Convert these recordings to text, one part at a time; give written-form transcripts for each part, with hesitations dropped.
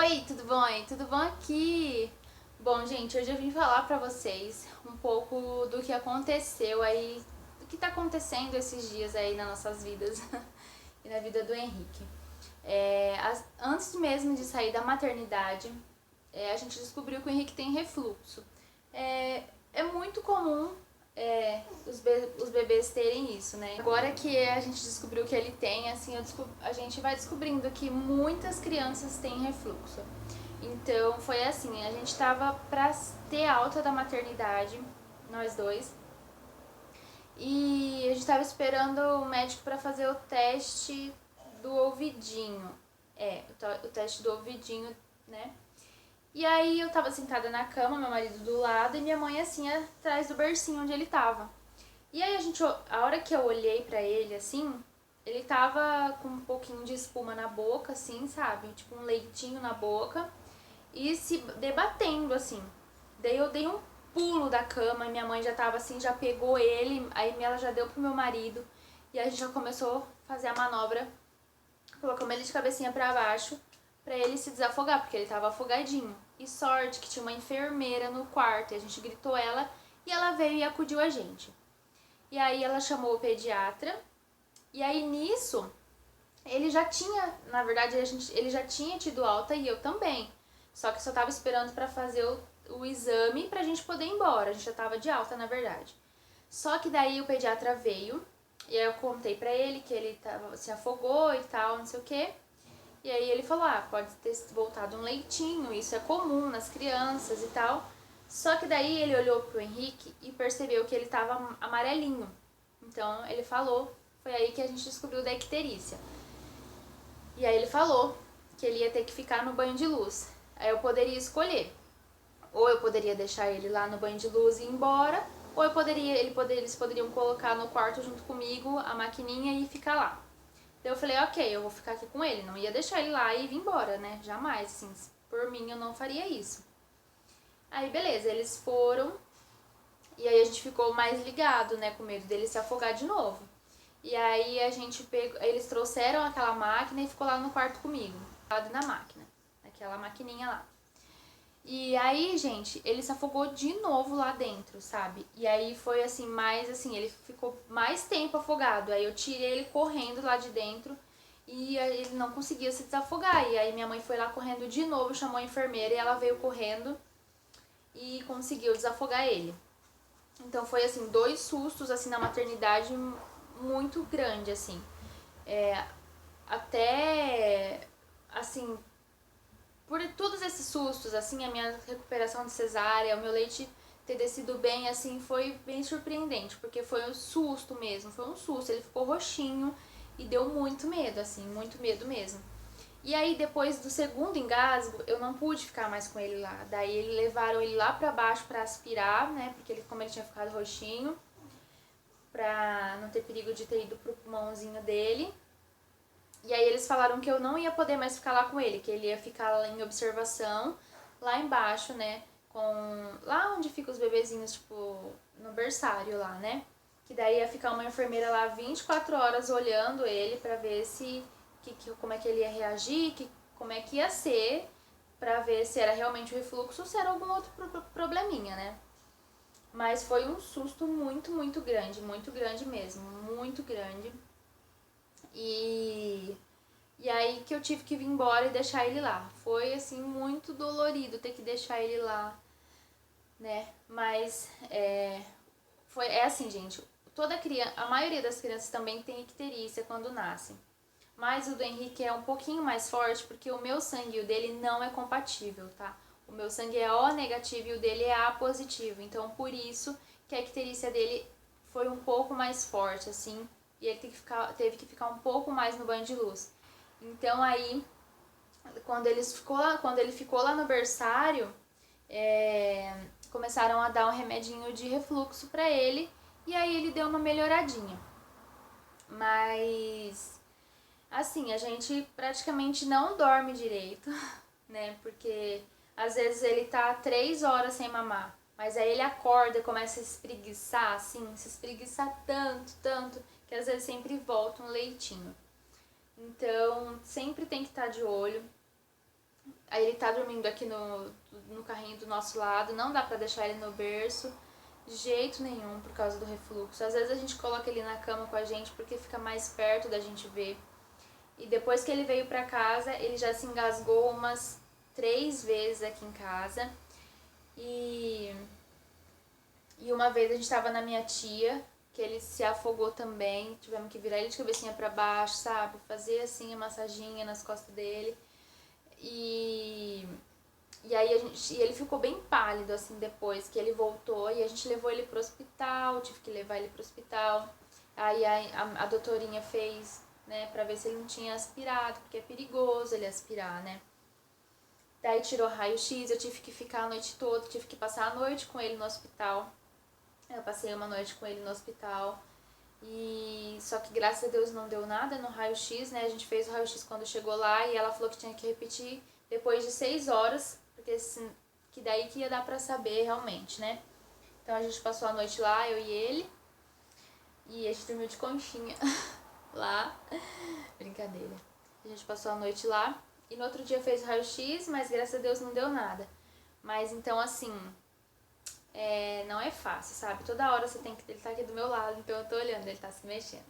Oi, tudo bom aí? Tudo bom aqui? Bom, gente, hoje eu vim falar pra vocês um pouco do que aconteceu aí, do que tá acontecendo esses dias aí nas nossas vidas e na vida do Henrique. Antes mesmo de sair da maternidade, a gente descobriu que o Henrique tem refluxo. É muito comum os bebês terem isso, né? Agora que a gente descobriu que ele tem, assim, a gente vai descobrindo que muitas crianças têm refluxo. Então foi assim, a gente tava pra ter alta da maternidade, nós dois, e a gente tava esperando o médico pra fazer o teste do ouvidinho. O teste do ouvidinho, né? E aí eu tava sentada na cama, meu marido do lado e minha mãe assim atrás do bercinho onde ele tava. E aí a hora que eu olhei pra ele assim, ele tava com um pouquinho de espuma na boca assim, sabe? Tipo um leitinho na boca e se debatendo assim. Daí eu dei um pulo da cama e minha mãe já tava assim, já pegou ele, aí ela já deu pro meu marido e a gente já começou a fazer a manobra. Colocamos ele de cabecinha pra baixo pra ele se desafogar, porque ele tava afogadinho. E sorte que tinha uma enfermeira no quarto, e a gente gritou ela e ela veio e acudiu a gente. E aí ela chamou o pediatra, e aí nisso ele já tinha, na verdade ele já tinha tido alta e eu também. Só que só tava esperando pra fazer o exame pra gente poder ir embora, a gente já tava de alta na verdade. Só que daí o pediatra veio, e aí eu contei pra ele que ele se afogou e tal, não sei o que. E aí ele falou, pode ter voltado um leitinho, isso é comum nas crianças e tal. Só que daí ele olhou pro Henrique e percebeu que ele tava amarelinho. Então ele falou, foi aí que a gente descobriu da icterícia. E aí ele falou que ele ia ter que ficar no banho de luz. Aí eu poderia escolher. Ou eu poderia deixar ele lá no banho de luz e ir embora, ou eles poderiam colocar no quarto junto comigo a maquininha e ficar lá. Então eu falei, ok, eu vou ficar aqui com ele. Não ia deixar ele lá e vir embora, né? Jamais, assim, por mim eu não faria isso. Aí beleza, eles foram e aí a gente ficou mais ligado, né? Com medo dele se afogar de novo. E aí a gente pegou, eles trouxeram aquela máquina e ficou lá no quarto comigo, lá na máquina, aquela maquininha lá. E aí, gente, ele se afogou de novo lá dentro, sabe? E aí foi assim, mais assim, ele ficou mais tempo afogado. Aí eu tirei ele correndo lá de dentro e ele não conseguia se desafogar. E aí minha mãe foi lá correndo de novo, chamou a enfermeira e ela veio correndo e conseguiu desafogar ele. Então foi assim, dois sustos assim na maternidade muito grande, assim. Até assim, por todos esses sustos, assim, a minha recuperação de cesárea, o meu leite ter descido bem, assim, foi bem surpreendente, porque foi um susto mesmo, foi um susto, ele ficou roxinho e deu muito medo, assim, muito medo mesmo. E aí, depois do segundo engasgo, eu não pude ficar mais com ele lá, daí eles levaram ele lá pra baixo pra aspirar, né, porque como ele tinha ficado roxinho, pra não ter perigo de ter ido pro pulmãozinho dele. E aí eles falaram que eu não ia poder mais ficar lá com ele, que ele ia ficar em observação, lá embaixo, né? Lá onde ficam os bebezinhos, tipo, no berçário lá, né? Que daí ia ficar uma enfermeira lá 24 horas olhando ele pra ver como é que ele ia reagir, como é que ia ser, pra ver se era realmente o refluxo ou se era algum outro probleminha, né? Mas foi um susto muito grande mesmo, muito grande. E aí que eu tive que vir embora e deixar ele lá. Foi assim muito dolorido ter que deixar ele lá, né? Mas é assim, gente. A maioria das crianças também tem icterícia quando nascem. Mas o do Henrique é um pouquinho mais forte porque o meu sangue e o dele não é compatível, tá? O meu sangue é O negativo e o dele é A positivo. Então por isso que a icterícia dele foi um pouco mais forte, assim, e ele teve que ficar um pouco mais no banho de luz. Então aí, quando ele ficou lá no berçário, começaram a dar um remedinho de refluxo pra ele, e aí ele deu uma melhoradinha. Mas, assim, a gente praticamente não dorme direito, né? Porque às vezes ele tá 3 horas sem mamar, mas aí ele acorda e começa a espreguiçar, assim, se espreguiçar tanto, que às vezes sempre volta um leitinho. Então, sempre tem que estar de olho. Aí ele tá dormindo aqui no carrinho do nosso lado, não dá pra deixar ele no berço de jeito nenhum por causa do refluxo. Às vezes a gente coloca ele na cama com a gente porque fica mais perto da gente ver. E depois que ele veio pra casa, ele já se engasgou umas 3 vezes aqui em casa. E uma vez a gente tava na minha tia, que ele se afogou também, tivemos que virar ele de cabecinha pra baixo, sabe? Fazer assim a massaginha nas costas dele. E aí ele ficou bem pálido assim depois que ele voltou e a gente levou ele pro hospital, tive que levar ele pro hospital. Aí a doutorinha fez, né, pra ver se ele não tinha aspirado, porque é perigoso ele aspirar, né? Daí tirou raio-x, eu tive que ficar a noite toda, tive que passar a noite com ele no hospital. Eu passei uma noite com ele no hospital. E só que graças a Deus não deu nada no raio-x, né? A gente fez o raio-x quando chegou lá e ela falou que tinha que repetir depois de 6 horas, porque assim, que daí que ia dar pra saber realmente, né? Então a gente passou a noite lá, eu e ele, e a gente dormiu de conchinha lá. Brincadeira. A gente passou a noite lá e no outro dia fez o raio-x, mas graças a Deus não deu nada. Mas então assim, não é fácil, sabe? Toda hora você tem que... Ele tá aqui do meu lado, então eu tô olhando, ele tá se mexendo.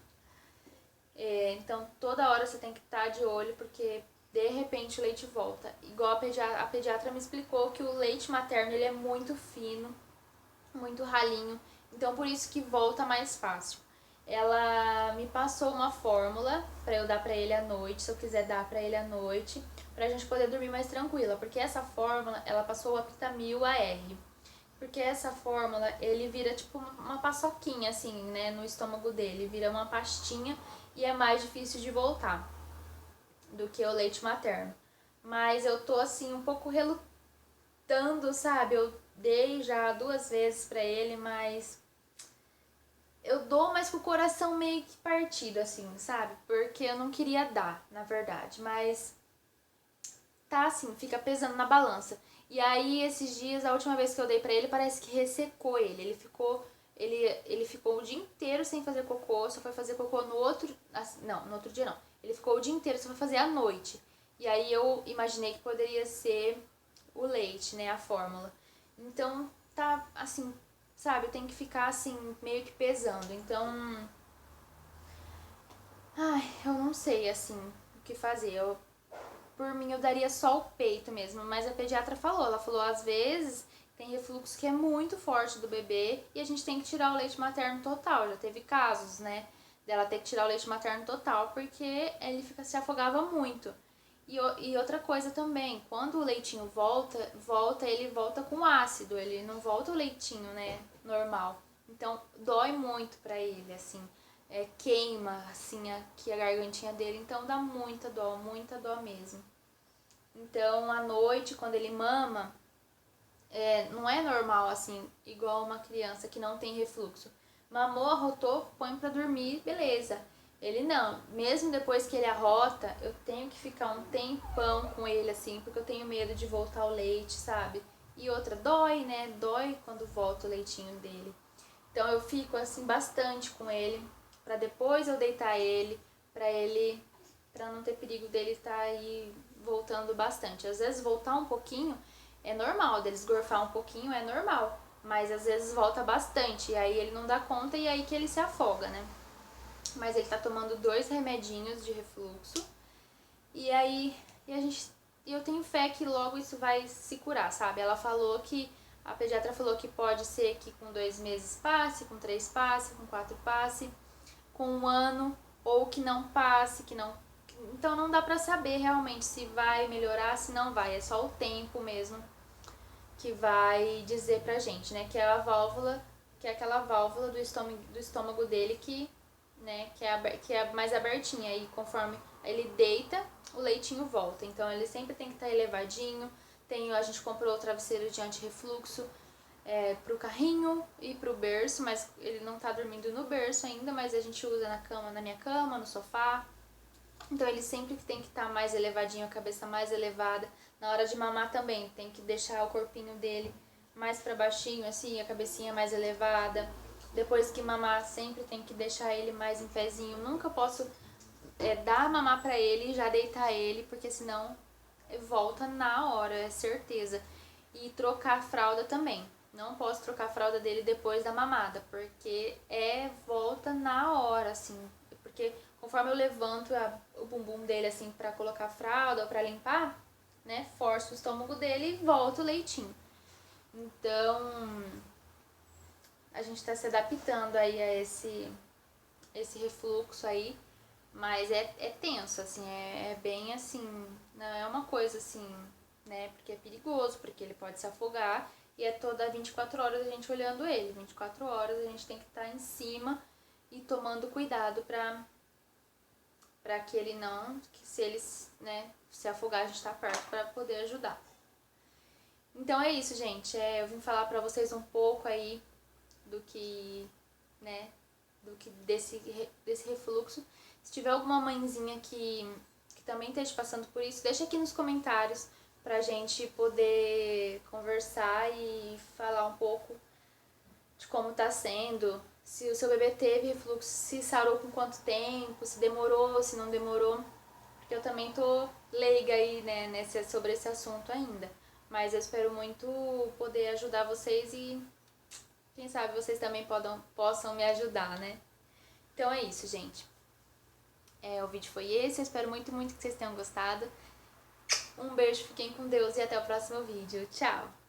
Então toda hora você tem que estar de olho, porque de repente o leite volta. Igual a pediatra me explicou que o leite materno ele é muito fino, muito ralinho, então por isso que volta mais fácil. Ela me passou uma fórmula pra eu dar pra ele à noite, se eu quiser dar pra ele à noite, pra gente poder dormir mais tranquila, porque essa fórmula, ela passou o Aptamil AR. Porque essa fórmula, ele vira tipo uma paçoquinha assim, né, no estômago dele, vira uma pastinha e é mais difícil de voltar do que o leite materno. Mas eu tô assim um pouco relutando, sabe? Eu dei já 2 vezes pra ele, mas eu dou, mas com o coração meio que partido, assim, sabe? Porque eu não queria dar, na verdade, mas tá assim, fica pesando na balança. E aí, esses dias, a última vez que eu dei pra ele, parece que ressecou ele. Ele ficou o dia inteiro sem fazer cocô, só foi fazer cocô no outro... Não, no outro dia não. Ele ficou o dia inteiro, só foi fazer à noite. E aí eu imaginei que poderia ser o leite, né, a fórmula. Então, tá assim, sabe, tem que ficar assim, meio que pesando. Então, eu não sei, assim, o que fazer. Por mim, eu daria só o peito mesmo, mas a pediatra falou, ela falou, às vezes tem refluxo que é muito forte do bebê e a gente tem que tirar o leite materno total. Já teve casos, né, dela ter que tirar o leite materno total porque ele se afogava muito. E outra coisa também, quando o leitinho ele volta com ácido, ele não volta o leitinho, né, normal. Então, dói muito pra ele, assim, queima, assim, aqui a gargantinha dele, então dá muita dó mesmo. Então, à noite, quando ele mama, não é normal, assim, igual uma criança que não tem refluxo. Mamou, arrotou, põe pra dormir, beleza. Ele não, mesmo depois que ele arrota, eu tenho que ficar um tempão com ele, assim, porque eu tenho medo de voltar o leite, sabe? E outra, dói, né? Dói quando volta o leitinho dele. Então eu fico, assim, bastante com ele, pra depois eu deitar ele, pra não ter perigo dele estar aí voltando bastante. Às vezes voltar um pouquinho é normal, deles gorfar um pouquinho é normal, mas às vezes volta bastante, e aí ele não dá conta e aí que ele se afoga, né? Mas ele tá tomando 2 remedinhos de refluxo. E aí eu tenho fé que logo isso vai se curar, sabe? A pediatra falou que pode ser que com 2 meses passe, com 3 passe, com 4 passe, com 1 ano, ou que não passe, que não... Então não dá pra saber realmente se vai melhorar, se não vai. É só o tempo mesmo que vai dizer pra gente, né? Que é aquela válvula do estômago dele que, né, que é mais abertinha, e conforme ele deita, o leitinho volta. Então ele sempre tem que estar elevadinho. A gente comprou o travesseiro de anti-refluxo pro carrinho e pro berço, mas ele não tá dormindo no berço ainda, mas a gente usa na minha cama, no sofá. Então ele sempre tem que estar mais elevadinho, a cabeça mais elevada. Na hora de mamar também, tem que deixar o corpinho dele mais pra baixinho, assim, a cabecinha mais elevada. Depois que mamar, sempre tem que deixar ele mais em pezinho. Nunca posso dar mamar pra ele e já deitar ele, porque senão volta na hora, é certeza. E trocar a fralda também. Não posso trocar a fralda dele depois da mamada, porque volta na hora, assim. Porque conforme eu levanto o bumbum dele, assim, pra colocar a fralda ou pra limpar, né, forço o estômago dele e volta o leitinho. Então, a gente tá se adaptando aí a esse refluxo aí, mas é tenso, assim, é bem assim, não é uma coisa assim, né, porque é perigoso, porque ele pode se afogar e é toda 24 horas a gente olhando ele, 24 horas a gente tem que estar em cima e tomando cuidado pra que ele não, que se ele, né, se afogar a gente tá perto pra poder ajudar. Então é isso, gente, eu vim falar pra vocês um pouco aí do que, né, desse refluxo. Se tiver alguma mãezinha que também esteja passando por isso, deixa aqui nos comentários pra gente poder conversar e falar um pouco de como tá sendo, se o seu bebê teve refluxo, se sarou com quanto tempo, se demorou, se não demorou, porque eu também tô leiga aí, né, sobre esse assunto ainda. Mas eu espero muito poder ajudar vocês e quem sabe vocês também possam me ajudar, né? Então é isso, gente. O vídeo foi esse, eu espero muito, muito que vocês tenham gostado. Um beijo, fiquem com Deus e até o próximo vídeo. Tchau!